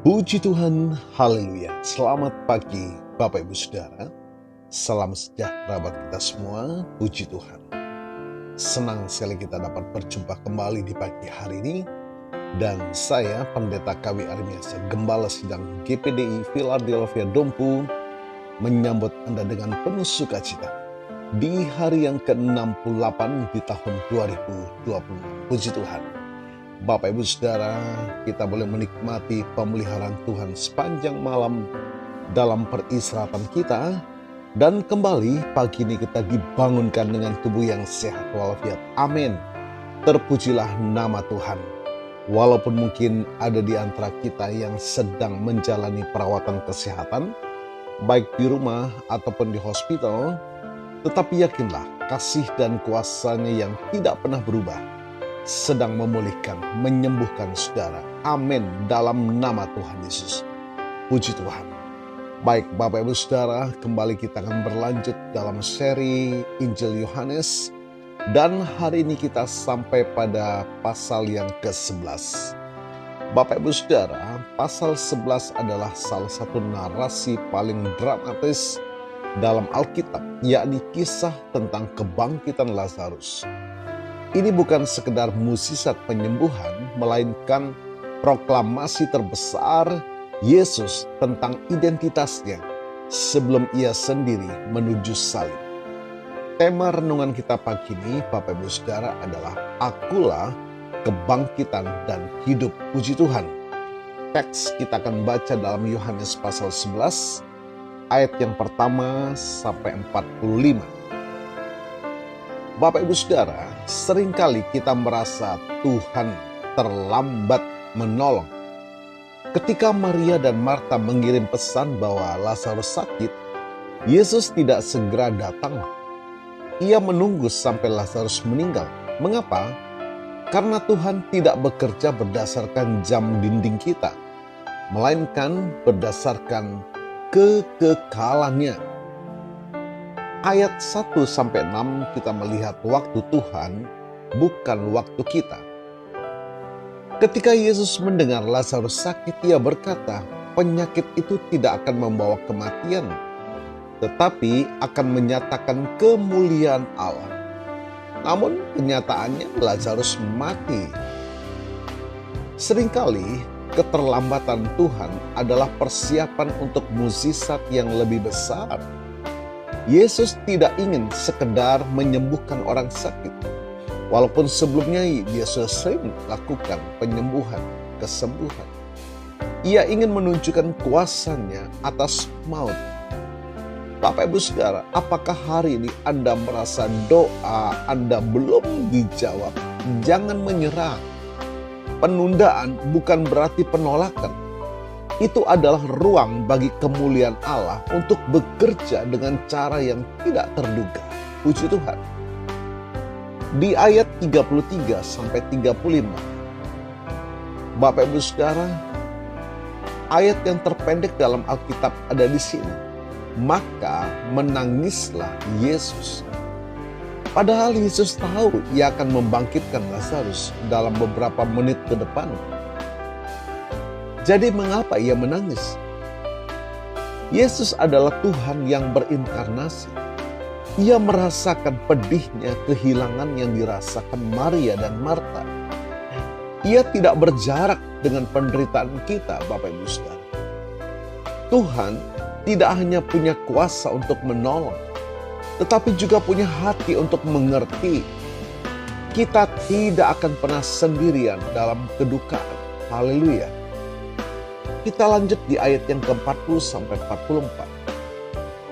Puji Tuhan, haleluya. Selamat pagi Bapak Ibu Saudara. Salam sejahtera buat kita semua, puji Tuhan. Senang sekali kita dapat berjumpa kembali di pagi hari ini. Dan saya, Pendeta KW Armiasa, Gembala Sidang GPDI Philadelphia Dompu, menyambut Anda dengan penuh sukacita di hari yang ke-68 di tahun 2026. Puji Tuhan. Bapak Ibu Saudara, kita boleh menikmati pemeliharaan Tuhan sepanjang malam dalam peristirahatan kita. Dan kembali pagi ini kita dibangunkan dengan tubuh yang sehat walafiat. Amin. Terpujilah nama Tuhan. Walaupun mungkin ada di antara kita yang sedang menjalani perawatan kesehatan, baik di rumah ataupun di hospital, tetapi yakinlah kasih dan kuasa-Nya yang tidak pernah berubah sedang memulihkan, menyembuhkan saudara. Amin. Dalam nama Tuhan Yesus. Puji Tuhan. Baik Bapak Ibu Saudara, kembali kita akan berlanjut dalam seri Injil Yohanes. Dan hari ini kita sampai pada pasal yang ke-11. Bapak Ibu Saudara, pasal 11 adalah salah satu narasi paling dramatis dalam Alkitab, yakni kisah tentang kebangkitan Lazarus. Ini bukan sekedar mukjizat penyembuhan, melainkan proklamasi terbesar Yesus tentang identitasnya sebelum Ia sendiri menuju salib. Tema renungan kita pagi ini, Bapak Ibu Saudara, adalah Akulah kebangkitan dan hidup. Puji Tuhan. Teks kita akan baca dalam Yohanes pasal 11, ayat yang pertama sampai 45. Bapak Ibu Saudara, seringkali kita merasa Tuhan terlambat menolong. Ketika Maria dan Marta mengirim pesan bahwa Lazarus sakit, Yesus tidak segera datang. Ia menunggu sampai Lazarus meninggal. Mengapa? Karena Tuhan tidak bekerja berdasarkan jam dinding kita, melainkan berdasarkan kekekalannya. Ayat 1-6 kita melihat waktu Tuhan, bukan waktu kita. Ketika Yesus mendengar Lazarus sakit, Ia berkata, penyakit itu tidak akan membawa kematian, tetapi akan menyatakan kemuliaan Allah. Namun kenyataannya Lazarus mati. Seringkali keterlambatan Tuhan adalah persiapan untuk mukjizat yang lebih besar. Yesus tidak ingin sekedar menyembuhkan orang sakit. Walaupun sebelumnya Dia sudah sering lakukan penyembuhan, kesembuhan. Ia ingin menunjukkan kuasa-Nya atas maut. Bapak Ibu Saudara, apakah hari ini Anda merasa doa Anda belum dijawab? Jangan menyerah. Penundaan bukan berarti penolakan. Itu adalah ruang bagi kemuliaan Allah untuk bekerja dengan cara yang tidak terduga. Puji Tuhan. Di ayat 33-35, Bapak Ibu Saudara, ayat yang terpendek dalam Alkitab ada di sini. Maka menangislah Yesus. Padahal Yesus tahu Ia akan membangkitkan Lazarus dalam beberapa menit ke depan. Jadi mengapa Ia menangis? Yesus adalah Tuhan yang berinkarnasi. Ia merasakan pedihnya kehilangan yang dirasakan Maria dan Marta. Ia tidak berjarak dengan penderitaan kita, Bapak Ibu Saudara. Tuhan tidak hanya punya kuasa untuk menolong, tetapi juga punya hati untuk mengerti. Kita tidak akan pernah sendirian dalam kedukaan. Haleluya. Kita lanjut di ayat yang ke-40-44.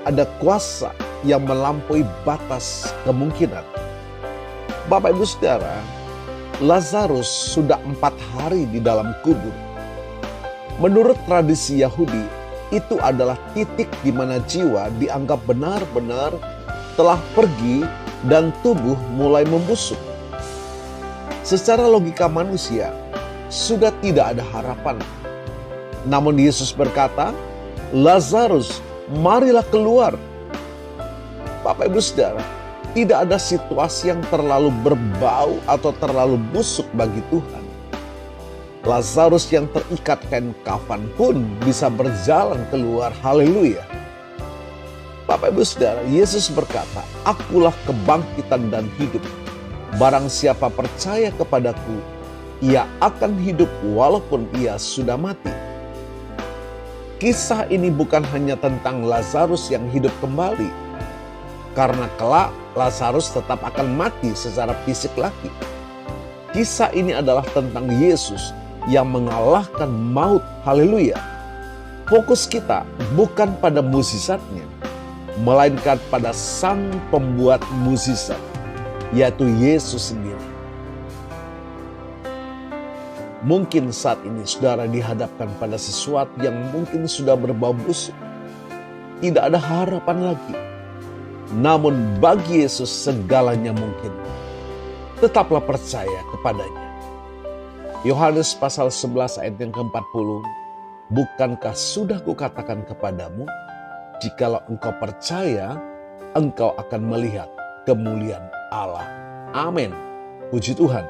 Ada kuasa yang melampaui batas kemungkinan. Bapak Ibu Saudara, Lazarus sudah 4 hari di dalam kubur. Menurut tradisi Yahudi, itu adalah titik di mana jiwa dianggap benar-benar telah pergi dan tubuh mulai membusuk. Secara logika manusia, sudah tidak ada harapan. Namun Yesus berkata, Lazarus, marilah keluar. Bapak Ibu Saudara, tidak ada situasi yang terlalu berbau atau terlalu busuk bagi Tuhan. Lazarus yang terikat kain kafan pun bisa berjalan keluar. Haleluya. Bapak Ibu Saudara, Yesus berkata, "Akulah kebangkitan dan hidup. Barang siapa percaya kepadaku, ia akan hidup walaupun ia sudah mati." Kisah ini bukan hanya tentang Lazarus yang hidup kembali, karena kelak Lazarus tetap akan mati secara fisik lagi. Kisah ini adalah tentang Yesus yang mengalahkan maut. Haleluya. Fokus kita bukan pada mukjizatnya, melainkan pada sang pembuat mukjizat, yaitu Yesus sendiri. Mungkin saat ini saudara dihadapkan pada sesuatu yang mungkin sudah berbau busuk. Tidak ada harapan lagi. Namun bagi Yesus segalanya mungkin. Tetaplah percaya kepadanya. Yohanes pasal 11 ayat yang ke-40. "Bukankah sudah kukatakan kepadamu, jikalau engkau percaya, engkau akan melihat kemuliaan Allah." Amin. Puji Tuhan.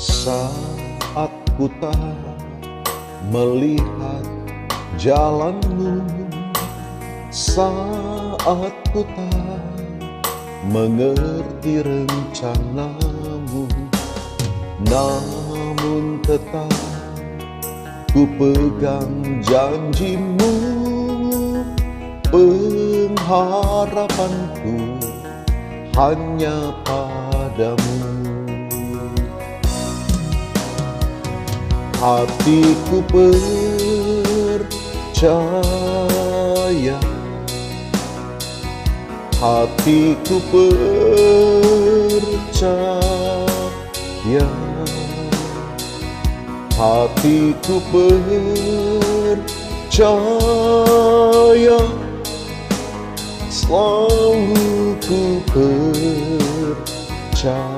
Saat ku tak melihat jalanmu, saat ku tak mengerti rencanamu, namun tetap ku pegang janjimu. Pengharapanku hanya padamu. Hatiku percaya, hatiku percaya, hatiku percaya, selalu ku percaya.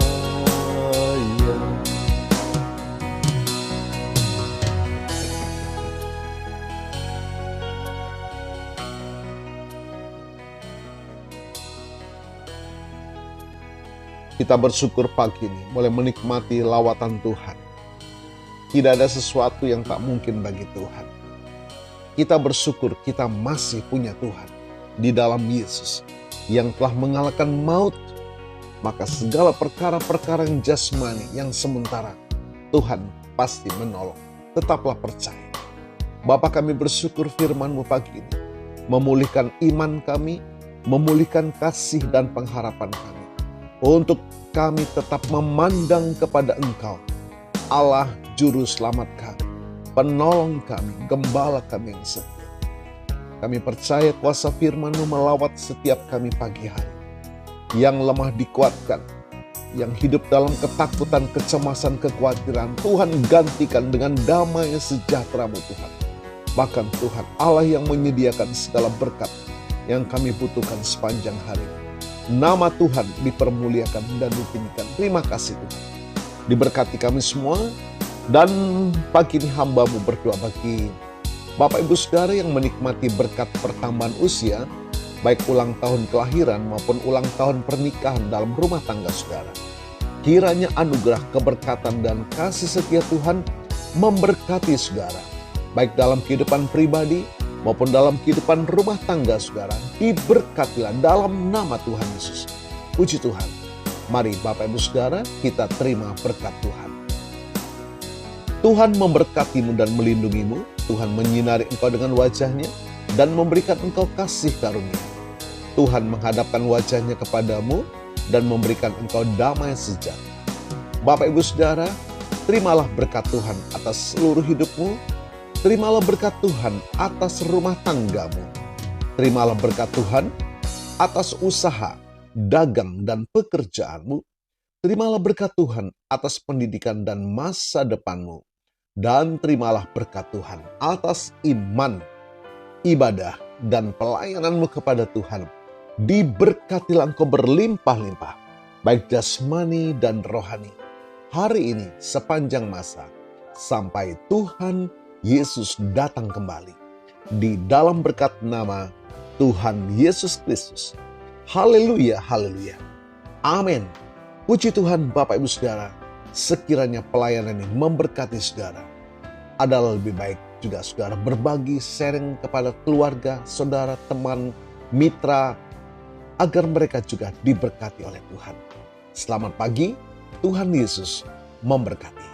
Kita bersyukur pagi ini boleh menikmati lawatan Tuhan. Tidak ada sesuatu yang tak mungkin bagi Tuhan. Kita bersyukur kita masih punya Tuhan di dalam Yesus yang telah mengalahkan maut. Maka segala perkara-perkara yang jasmani, yang sementara, Tuhan pasti menolong. Tetaplah percaya. Bapa, kami bersyukur firman-Mu pagi ini memulihkan iman kami, memulihkan kasih dan pengharapan kami. Untuk kami tetap memandang kepada Engkau, Allah Juru Selamat kami, Penolong kami, Gembala kami yang setia. Kami percaya kuasa firman-Mu melawat setiap kami pagi hari. Yang lemah dikuatkan, yang hidup dalam ketakutan, kecemasan, kekhawatiran, Tuhan gantikan dengan damai sejahtera-Mu Tuhan. Bahkan Tuhan Allah yang menyediakan segala berkat yang kami butuhkan sepanjang hari. Nama Tuhan dipermuliakan dan ditinggikan. Terima kasih Tuhan. Diberkati kami semua. Dan pagi ini hamba-Mu berdoa bagi Bapak Ibu Saudara yang menikmati berkat pertambahan usia, baik ulang tahun kelahiran maupun ulang tahun pernikahan dalam rumah tangga saudara. Kiranya anugerah, keberkatan, dan kasih setia Tuhan memberkati saudara, baik dalam kehidupan pribadi maupun dalam kehidupan rumah tangga saudara. Diberkatilah dalam nama Tuhan Yesus. Puji Tuhan. Mari Bapak Ibu Saudara, kita terima berkat Tuhan. Tuhan memberkatimu dan melindungimu. Tuhan menyinari engkau dengan wajah-Nya dan memberikan engkau kasih karunia. Tuhan menghadapkan wajah-Nya kepadamu dan memberikan engkau damai sejahtera. Bapak Ibu Saudara, terimalah berkat Tuhan atas seluruh hidupmu. Terimalah berkat Tuhan atas rumah tanggamu. Terimalah berkat Tuhan atas usaha, dagang, dan pekerjaanmu. Terimalah berkat Tuhan atas pendidikan dan masa depanmu. Dan terimalah berkat Tuhan atas iman, ibadah, dan pelayananmu kepada Tuhan. Diberkatilah engkau berlimpah-limpah, baik jasmani dan rohani, hari ini sepanjang masa, sampai Tuhan Yesus datang kembali. Di dalam berkat nama Tuhan Yesus Kristus. Haleluya, haleluya. Amin. Puji Tuhan Bapak Ibu Saudara, sekiranya pelayanan ini memberkati saudara. Adalah lebih baik juga saudara berbagi, sharing kepada keluarga, saudara, teman, mitra, agar mereka juga diberkati oleh Tuhan. Selamat pagi, Tuhan Yesus memberkati.